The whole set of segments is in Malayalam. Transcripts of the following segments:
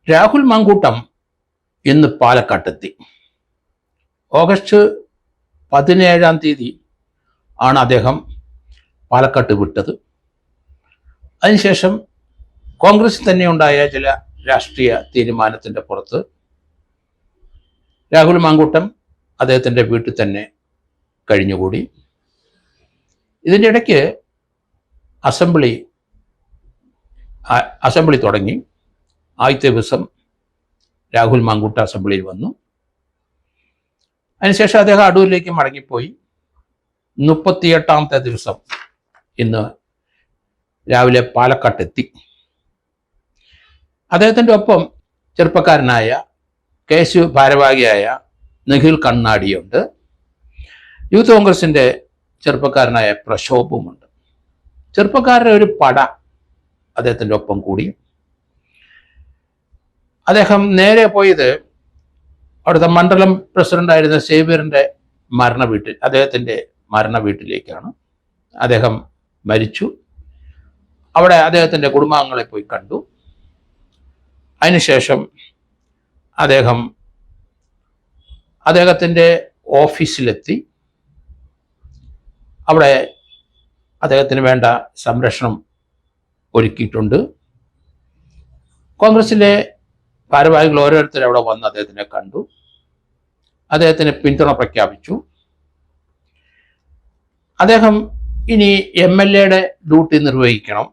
രാഹുൽ മാങ്കൂട്ടം ഇന്ന് പാലക്കാട്ടെത്തി. ഓഗസ്റ്റ് 17 ആണ് അദ്ദേഹം പാലക്കാട്ട് വിട്ടത്. അതിനുശേഷം കോൺഗ്രസിൽ തന്നെ ഉണ്ടായ ചില രാഷ്ട്രീയ തീരുമാനത്തിൻ്റെ പുറത്ത് രാഹുൽ മാങ്കൂട്ടം അദ്ദേഹത്തിൻ്റെ വീട്ടിൽ തന്നെ കഴിഞ്ഞുകൂടി. ഇതിൻ്റെ ഇടയ്ക്ക് അസംബ്ലി തുടങ്ങി. ആദ്യത്തെ ദിവസം രാഹുൽ മാങ്കൂട്ടം അസംബ്ലിയിൽ വന്നു. അതിനുശേഷം അദ്ദേഹം അടൂരിലേക്ക് മടങ്ങിപ്പോയി. 38ാമത്തെ ദിവസം ഇന്ന് രാവിലെ പാലക്കാട്ടെത്തി. അദ്ദേഹത്തിൻ്റെ ഒപ്പം ചെറുപ്പക്കാരനായ KSU ഭാരവാഹിയായ നിഖിൽ കണ്ണാടിയുണ്ട്. യൂത്ത് കോൺഗ്രസിൻ്റെ ചെറുപ്പക്കാരനായ പ്രശോഭുമുണ്ട്. ചെറുപ്പക്കാരുടെ ഒരു പട അദ്ദേഹത്തിൻ്റെ ഒപ്പം കൂടി. അദ്ദേഹം നേരെ പോയത് അവിടുത്തെ മണ്ഡലം പ്രസിഡന്റായിരുന്ന സേവ്യറിൻ്റെ അദ്ദേഹത്തിൻ്റെ മരണ വീട്ടിലേക്കാണ്. അദ്ദേഹം മരിച്ചു. അവിടെ അദ്ദേഹത്തിൻ്റെ കുടുംബാംഗങ്ങളെ പോയി കണ്ടു. അതിനുശേഷം അദ്ദേഹത്തിൻ്റെ ഓഫീസിലെത്തി. അവിടെ അദ്ദേഹത്തിന് വേണ്ട സംരക്ഷണം ഒരുക്കിയിട്ടുണ്ട്. കോൺഗ്രസിലെ ഭാരവാഹികൾ ഓരോരുത്തരും അവിടെ വന്ന് അദ്ദേഹത്തിനെ കണ്ടു. അദ്ദേഹത്തിന് പിന്തുണ പ്രഖ്യാപിച്ചു. അദ്ദേഹം ഇനി MLA ഡ്യൂട്ടി നിർവഹിക്കണം.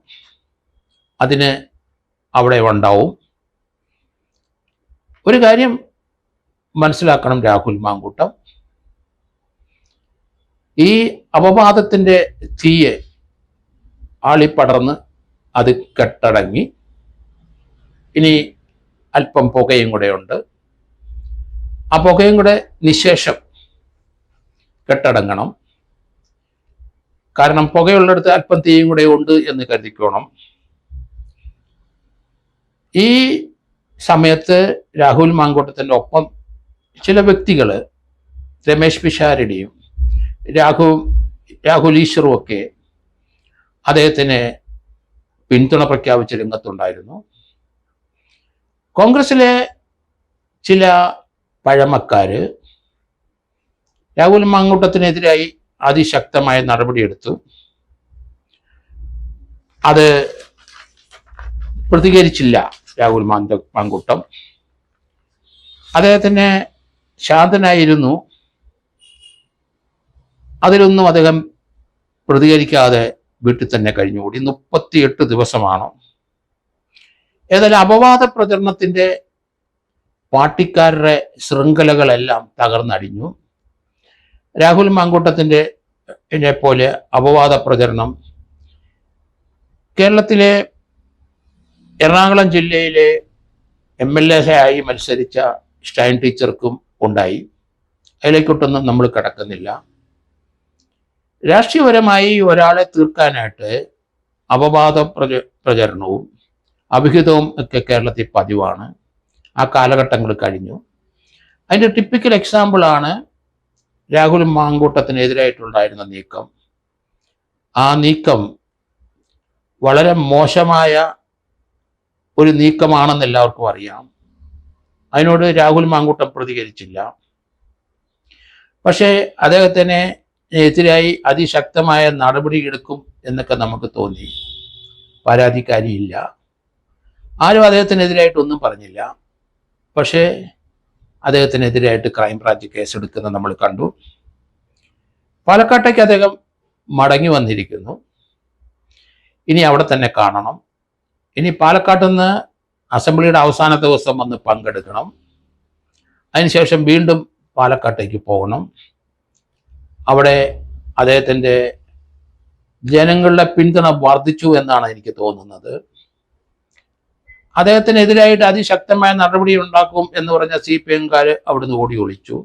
അതിന് അവിടെ ഉണ്ടാവും. ഒരു കാര്യം മനസ്സിലാക്കണം, രാഹുൽ മാങ്കൂട്ടം ഈ അപവാദത്തിൻ്റെ തീയെ ആളിപ്പടർന്ന് അത് കെട്ടടങ്ങി. ഇനി അല്പം പുകയും കൂടെ ഉണ്ട്. ആ പുകയും കൂടെ നിശേഷം കെട്ടടങ്ങണം. കാരണം പുകയുള്ളിടത്ത് അല്പം തീയും കൂടെ ഉണ്ട് എന്ന് കരുതിക്കോണം. ഈ സമയത്ത് രാഹുൽ മാങ്കൂട്ടത്തിൻ്റെ ഒപ്പം ചില വ്യക്തികൾ, രമേശ് പിഷാരടിയും രാഹുൽ ഈശ്വറും ഒക്കെ അദ്ദേഹത്തിന് പിന്തുണ പ്രഖ്യാപിച്ച രംഗത്തുണ്ടായിരുന്നു. കോൺഗ്രസിലെ ചില പഴമക്കാര് രാഹുൽ മാങ്കൂട്ടത്തിനെതിരായി അതിശക്തമായ നടപടിയെടുത്തു. അത് പ്രതികരിച്ചില്ല രാഹുൽ മാങ്കൂട്ടം. അദ്ദേഹത്തിന് ശാന്തനായിരുന്നു. അതിലൊന്നും അദ്ദേഹം പ്രതികരിക്കാതെ വീട്ടിൽ തന്നെ കഴിഞ്ഞുകൂടി. 38 ദിവസമാണ്. ഏതായാലും അപവാദ പ്രചരണത്തിൻ്റെ പാർട്ടിക്കാരുടെ ശൃംഖലകളെല്ലാം തകർന്നടിഞ്ഞു. രാഹുൽ മാങ്കൂട്ടത്തിൻ്റെ പോലെ അപവാദ പ്രചരണം കേരളത്തിലെ എറണാകുളം ജില്ലയിലെ MLA ആയി മത്സരിച്ച സ്റ്റൈൻ ടീച്ചർക്കും ഉണ്ടായി. അതിലേക്കൊട്ടൊന്നും നമ്മൾ കടക്കുന്നില്ല. രാഷ്ട്രീയപരമായി ഒരാളെ തീർക്കാനായിട്ട് അപവാദ പ്രചരണവും അഭിഹിതവും ഒക്കെ കേരളത്തിൽ പതിവാണ്. ആ കാലഘട്ടങ്ങൾ കഴിഞ്ഞു. അതിൻ്റെ ടിപ്പിക്കൽ എക്സാമ്പിളാണ് രാഹുൽ മാങ്കൂട്ടത്തിനെതിരായിട്ടുണ്ടായിരുന്ന നീക്കം. ആ നീക്കം വളരെ മോശമായ ഒരു നീക്കമാണെന്ന് എല്ലാവർക്കും അറിയാം. അതിനോട് രാഹുൽ മാങ്കൂട്ടം പ്രതികരിച്ചില്ല. പക്ഷേ അദ്ദേഹത്തിന് എതിരായി അതിശക്തമായ നടപടി എടുക്കും എന്നൊക്കെ നമുക്ക് തോന്നി. പരാതിക്കാരിയില്ല, ആരും അദ്ദേഹത്തിനെതിരായിട്ടൊന്നും പറഞ്ഞില്ല. പക്ഷേ അദ്ദേഹത്തിനെതിരായിട്ട് ക്രൈംബ്രാഞ്ച് കേസെടുക്കുന്നത് നമ്മൾ കണ്ടു. പാലക്കാട്ടേക്ക് അദ്ദേഹം മടങ്ങി വന്നിരിക്കുന്നു. ഇനി അവിടെ തന്നെ കാണണം. ഇനി പാലക്കാട്ട് നിന്ന് അസംബ്ലിയുടെ അവസാനത്തെ ദിവസം വന്ന് പങ്കെടുക്കണം. അതിനുശേഷം വീണ്ടും പാലക്കാട്ടേക്ക് പോകണം. അവിടെ അദ്ദേഹത്തിൻ്റെ ജനങ്ങളുടെ പിന്തുണ വർദ്ധിച്ചു എന്നാണ് എനിക്ക് തോന്നുന്നത്. അദ്ദേഹത്തിനെതിരായിട്ട് അതിശക്തമായ നടപടി ഉണ്ടാക്കും എന്ന് പറഞ്ഞ CPM-കാർ അവിടുന്ന് ഓടി ഒളിച്ചു.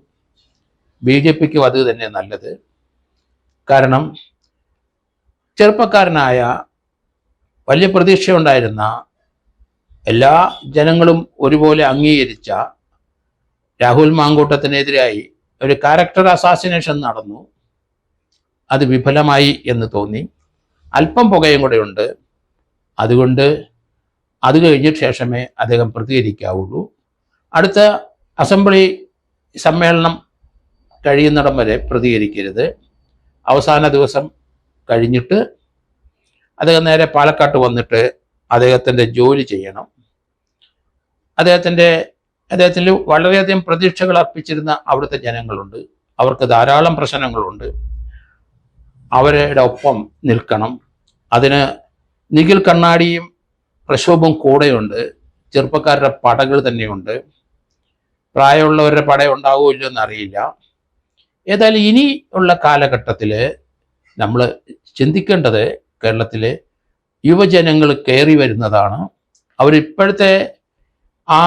BJPക്കും അത് തന്നെ നല്ലത്. കാരണം ചെറുപ്പക്കാരനായ, വലിയ പ്രതീക്ഷയുണ്ടായിരുന്ന, എല്ലാ ജനങ്ങളും ഒരുപോലെ അംഗീകരിച്ച രാഹുൽ മാങ്കൂട്ടത്തിനെതിരായി ഒരു ക്യാരക്ടർ അസാസിനേഷൻ നടന്നു. അത് വിഫലമായി എന്ന് തോന്നി. അല്പം പുകയും കൂടെ ഉണ്ട്. അതുകൊണ്ട് അത് കഴിഞ്ഞ ശേഷമേ അദ്ദേഹം പ്രതികരിക്കാവുള്ളൂ. അടുത്ത അസംബ്ലി സമ്മേളനം കഴിയുന്നിടം വരെ പ്രതികരിക്കരുത്. അവസാന ദിവസം കഴിഞ്ഞിട്ട് അദ്ദേഹം നേരെ പാലക്കാട്ട് വന്നിട്ട് അദ്ദേഹത്തിൻ്റെ ജോലി ചെയ്യണം. അദ്ദേഹത്തിൽ വളരെയധികം പ്രതീക്ഷകൾ അർപ്പിച്ചിരുന്ന അവിടുത്തെ ജനങ്ങളുണ്ട്. അവർക്ക് ധാരാളം പ്രശ്നങ്ങളുണ്ട്. അവരുടെ ഒപ്പം നിൽക്കണം. അതിന് നിഖിൽ കണ്ണാടിയും പ്രക്ഷോഭവും കൂടെയുണ്ട്. ചെറുപ്പക്കാരുടെ പടകൾ തന്നെയുണ്ട്. പ്രായമുള്ളവരുടെ പട ഉണ്ടാവുമല്ലോ എന്നറിയില്ല. ഏതായാലും ഇനി ഉള്ള കാലഘട്ടത്തിൽ നമ്മൾ ചിന്തിക്കേണ്ടത് കേരളത്തിലെ യുവജനങ്ങൾ കയറി വരുന്നതാണ്. അവരിപ്പോഴത്തെ ആ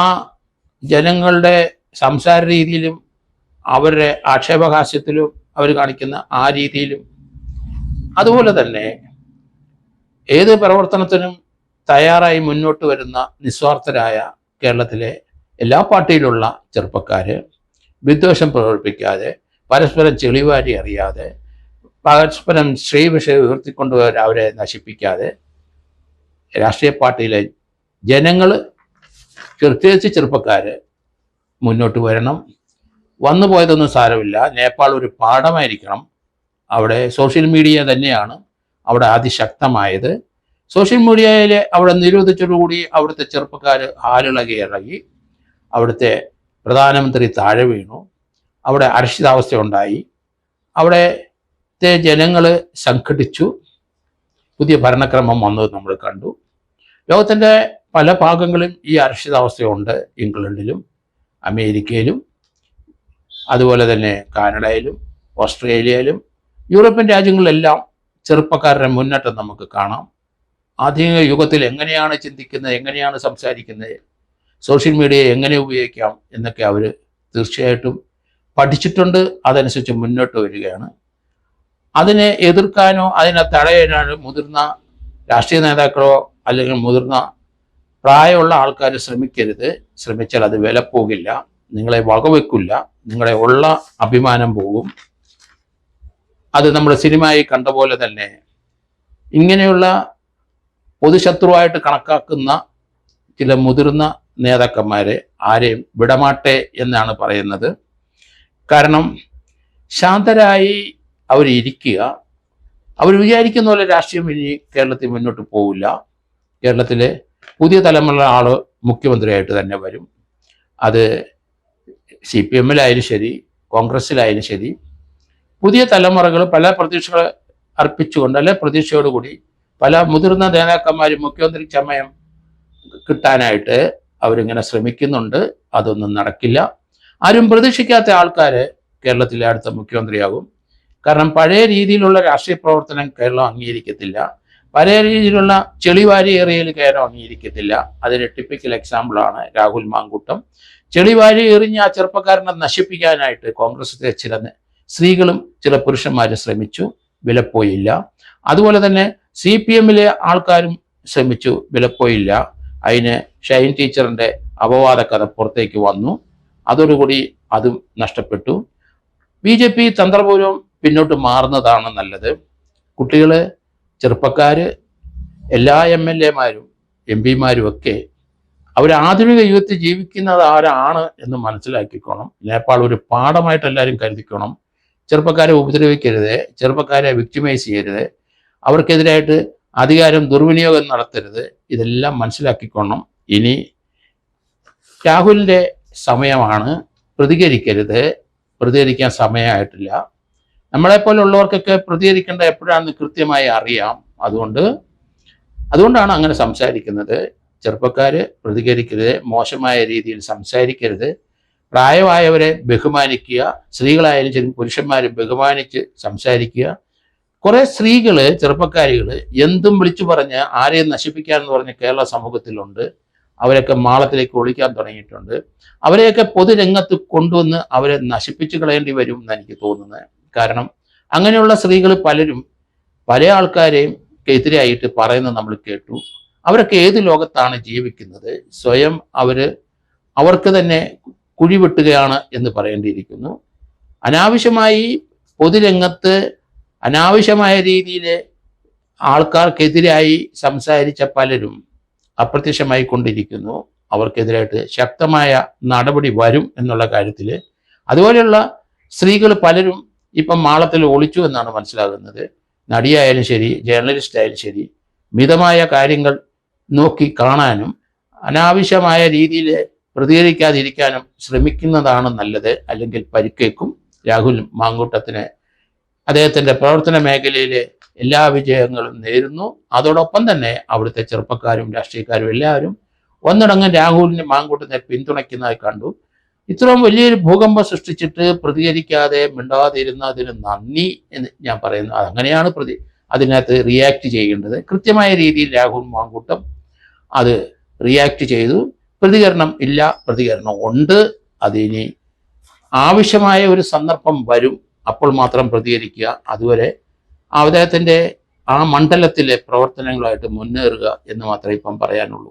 ജനങ്ങളുടെ സംസാര രീതിയിലും അവരുടെ ആക്ഷേപഹാസ്യത്തിലും അവർ കാണിക്കുന്ന ആ രീതിയിലും, അതുപോലെ തന്നെ ഏത് പ്രവർത്തനത്തിനും തയ്യാറായി മുന്നോട്ട് വരുന്ന നിസ്വാർത്ഥരായ കേരളത്തിലെ എല്ലാ പാർട്ടിയിലുള്ള ചെറുപ്പക്കാർ വിദ്വേഷം പ്രകടിപ്പിക്കാതെ, പരസ്പരം ചെളിവാരി അറിയാതെ, പരസ്പരം ശ്രീവിഷയം ഉയർത്തിക്കൊണ്ടുവരാൻ അവരെ നശിപ്പിക്കാതെ രാഷ്ട്രീയ പാർട്ടിയിലെ ജനങ്ങൾ, പ്രത്യേകിച്ച് ചെറുപ്പക്കാർ മുന്നോട്ട് വരണം. വന്നു പോയതൊന്നും സാരമില്ല. നേപ്പാൾ ഒരു പാഠമായിരിക്കണം. അവിടെ സോഷ്യൽ മീഡിയ തന്നെയാണ് അവിടെ അതിശക്തമായത്. സോഷ്യൽ മീഡിയയിൽ അവിടെ നിരോധിച്ചതോടുകൂടി അവിടുത്തെ ചെറുപ്പക്കാർ ആലിളകി ഇറങ്ങി. അവിടുത്തെ പ്രധാനമന്ത്രി താഴെ വീണു. അവിടെ അരക്ഷിതാവസ്ഥ ഉണ്ടായി. അവിടുത്തെ ജനങ്ങൾ സംഘടിച്ചു. പുതിയ ഭരണക്രമം വന്നത് നമ്മൾ കണ്ടു. ലോകത്തിൻ്റെ പല ഭാഗങ്ങളിലും ഈ അരക്ഷിതാവസ്ഥയുണ്ട്. ഇംഗ്ലണ്ടിലും അമേരിക്കയിലും അതുപോലെ തന്നെ കാനഡയിലും ഓസ്ട്രേലിയയിലും യൂറോപ്യൻ രാജ്യങ്ങളിലെല്ലാം ചെറുപ്പക്കാരുടെ മുന്നേറ്റം നമുക്ക് കാണാം. ആധുനിക യുഗത്തിൽ എങ്ങനെയാണ് ചിന്തിക്കുന്നത്, എങ്ങനെയാണ് സംസാരിക്കുന്നത്, സോഷ്യൽ മീഡിയ എങ്ങനെ ഉപയോഗിക്കാം എന്നൊക്കെ അവർ തീർച്ചയായിട്ടും പഠിച്ചിട്ടുണ്ട്. അതനുസരിച്ച് മുന്നോട്ട് വരികയാണ്. അതിനെ എതിർക്കാനോ അതിനെ തടയാനോ മുതിർന്ന രാഷ്ട്രീയ നേതാക്കളോ അല്ലെങ്കിൽ മുതിർന്ന പ്രായമുള്ള ആൾക്കാർ ശ്രമിക്കരുത്. ശ്രമിച്ചാൽ അത് വില പോകില്ല, നിങ്ങളെ വകവെക്കില്ല, നിങ്ങളെ ഉള്ള അഭിമാനം പോകും. അത് നമ്മൾ സിനിമയിൽ കണ്ട പോലെ തന്നെ ഇങ്ങനെയുള്ള പൊതുശത്രുവായിട്ട് കണക്കാക്കുന്ന ചില മുതിർന്ന നേതാക്കന്മാരെ ആരെയും വിടമാട്ടെ എന്നാണ് പറയുന്നത്. കാരണം ശാന്തരായി അവരിയ്ക്കുക. അവർ വിചാരിക്കുന്ന പോലെ രാഷ്ട്രീയം ഇനി കേരളത്തിൽ മുന്നോട്ട് പോവില്ല. കേരളത്തിലെ പുതിയ തലമുറ ആൾ മുഖ്യമന്ത്രിയായിട്ട് തന്നെ വരും. അത് CPM-ലായാലും ശരി, കോൺഗ്രസ്സിലായാലും ശരി, പുതിയ തലമുറകൾ പല പ്രതീക്ഷകൾ അർപ്പിച്ചുകൊണ്ട് അല്ലെ പ്രതീക്ഷയോടുകൂടി പല മുതിർന്ന നേതാക്കന്മാരും മുഖ്യമന്ത്രി സമയം കിട്ടാനായിട്ട് അവരിങ്ങനെ ശ്രമിക്കുന്നുണ്ട്. അതൊന്നും നടക്കില്ല. ആരും പ്രതീക്ഷിക്കാത്ത ആൾക്കാർ കേരളത്തിലെ അടുത്ത മുഖ്യമന്ത്രിയാകും. കാരണം പഴയ രീതിയിലുള്ള രാഷ്ട്രീയ പ്രവർത്തനം കേരളം അംഗീകരിക്കത്തില്ല. പഴയ രീതിയിലുള്ള ചെളിവാരി ഏറിയൽ കേരളം അംഗീകരിക്കത്തില്ല. അതിന് ടിപ്പിക്കൽ എക്സാമ്പിളാണ് രാഹുൽ മാങ്കൂട്ടം. ചെളിവാരി എറിഞ്ഞ ആ ചെറുപ്പക്കാരനെ നശിപ്പിക്കാനായിട്ട് കോൺഗ്രസിലെ ചില സ്ത്രീകളും ചില പുരുഷന്മാരും ശ്രമിച്ചു, വിലപ്പോയില്ല. അതുപോലെ തന്നെ CPM-ലെ ആൾക്കാരും ശ്രമിച്ചു, വിലപ്പോയില്ല. അതിന് ഷൈൻ ടീച്ചറിൻ്റെ അപവാദ കഥ പുറത്തേക്ക് വന്നു. അതോടുകൂടി അതും നഷ്ടപ്പെട്ടു. BJP തന്ത്രപൂർവ്വം പിന്നോട്ട് മാറുന്നതാണ് നല്ലത്. കുട്ടികൾ, ചെറുപ്പക്കാർ, എല്ലാ MLA-മാരും MP-മാരും ഒക്കെ അവർ ആധുനിക യുഗത്തിൽ ജീവിക്കുന്നത് ആരാണ് എന്ന് മനസ്സിലാക്കിക്കോണം. നേപ്പാൾ ഒരു പാഠമായിട്ട് എല്ലാവരും കരുതിക്കണം. ചെറുപ്പക്കാരെ ഉപദ്രവിക്കരുത്, ചെറുപ്പക്കാരെ വിക്ടിമൈസ് ചെയ്യരുത്, അവർക്കെതിരായിട്ട് അധികാരം ദുർവിനിയോഗം നടത്തരുത്. ഇതെല്ലാം മനസ്സിലാക്കിക്കോണം. ഇനി രാഹുലിൻ്റെ സമയമാണ്. പ്രതികരിക്കരുത്. പ്രതികരിക്കാൻ സമയമായിട്ടില്ല. നമ്മളെപ്പോലുള്ളവർക്കൊക്കെ പ്രതികരിക്കേണ്ട എപ്പോഴാണെന്ന് കൃത്യമായി അറിയാം. അതുകൊണ്ടാണ് അങ്ങനെ സംസാരിക്കുന്നത്. ചെറുപ്പക്കാർ പ്രതികരിക്കരുത്, മോശമായ രീതിയിൽ സംസാരിക്കരുത്. പ്രായമായവരെ ബഹുമാനിക്കുക. സ്ത്രീകളായാലും ശരി പുരുഷന്മാരെ ബഹുമാനിച്ച് സംസാരിക്കുക. കുറെ സ്ത്രീകൾ, ചെറുപ്പക്കാരികൾ എന്തും വിളിച്ചു പറഞ്ഞ് ആരെയും നശിപ്പിക്കാമെന്ന് പറഞ്ഞ് കേരള സമൂഹത്തിലുണ്ട്. അവരൊക്കെ മാളത്തിലേക്ക് ഒളിക്കാൻ തുടങ്ങിയിട്ടുണ്ട്. അവരെയൊക്കെ പൊതുരംഗത്ത് കൊണ്ടുവന്ന് അവരെ നശിപ്പിച്ചു കളയേണ്ടി വരും എന്ന് എനിക്ക് തോന്നുന്നത്. കാരണം അങ്ങനെയുള്ള സ്ത്രീകൾ പലരും പല ആൾക്കാരെയും എതിരായിട്ട് പറയുന്നത് നമ്മൾ കേട്ടു. അവരൊക്കെ ഏത് ലോകത്താണ് ജീവിക്കുന്നത്? സ്വയം അവർക്ക് തന്നെ കുഴിവെട്ടുകയാണ് എന്ന് പറയേണ്ടിയിരിക്കുന്നു. അനാവശ്യമായി പൊതുരംഗത്ത് അനാവശ്യമായ രീതിയിൽ ആൾക്കാർക്കെതിരായി സംസാരിച്ച പലരും അപ്രത്യക്ഷമായി കൊണ്ടിരിക്കുന്നു. അവർക്കെതിരായിട്ട് ശക്തമായ നടപടി വരും എന്നുള്ള കാര്യത്തിൽ. അതുപോലെയുള്ള സ്ത്രീകൾ പലരും ഇപ്പം മാളത്തിൽ ഒളിച്ചു എന്നാണ് മനസ്സിലാകുന്നത്. നടിയായാലും ശരി, ജേർണലിസ്റ്റ് ആയാലും ശരി, മിതമായ കാര്യങ്ങൾ നോക്കി കാണാനും അനാവശ്യമായ രീതിയിൽ പ്രതികരിക്കാതിരിക്കാനും ശ്രമിക്കുന്നതാണ് നല്ലത്. അല്ലെങ്കിൽ പരിക്കേക്കും. രാഹുൽ മാങ്കൂട്ടത്തിന് അദ്ദേഹത്തിൻ്റെ പ്രവർത്തന മേഖലയിലെ എല്ലാ വിജയങ്ങളും നേരുന്നു. അതോടൊപ്പം തന്നെ അവിടുത്തെ ചെറുപ്പക്കാരും രാഷ്ട്രീയക്കാരും എല്ലാവരും ഒന്നടങ്കം രാഹുലിനെ മാങ്കൂട്ടത്തെ പിന്തുണയ്ക്കുന്നതായി കണ്ടു. ഇത്രയും വലിയൊരു ഭൂകമ്പം സൃഷ്ടിച്ചിട്ട് പ്രതികരിക്കാതെ മിണ്ടാതിരുന്നതിന് നന്ദി എന്ന് ഞാൻ പറയുന്നു. അങ്ങനെയാണ് അതിനകത്ത് റിയാക്ട് ചെയ്യേണ്ടത്. കൃത്യമായ രീതിയിൽ രാഹുൽ മാങ്കൂട്ടം അത് റിയാക്ട് ചെയ്തു. പ്രതികരണം ഇല്ല, പ്രതികരണം ഉണ്ട്. അതിനി ആവശ്യമായ ഒരു സന്ദർഭം വരും, അപ്പോൾ മാത്രം പ്രതികരിക്കുക. അതുവരെ അദ്ദേഹത്തിൻ്റെ ആ മണ്ഡലത്തിലെ പ്രവർത്തനങ്ങളായിട്ട് മുന്നേറുക എന്ന് മാത്രമേ ഇപ്പം പറയാനുള്ളൂ.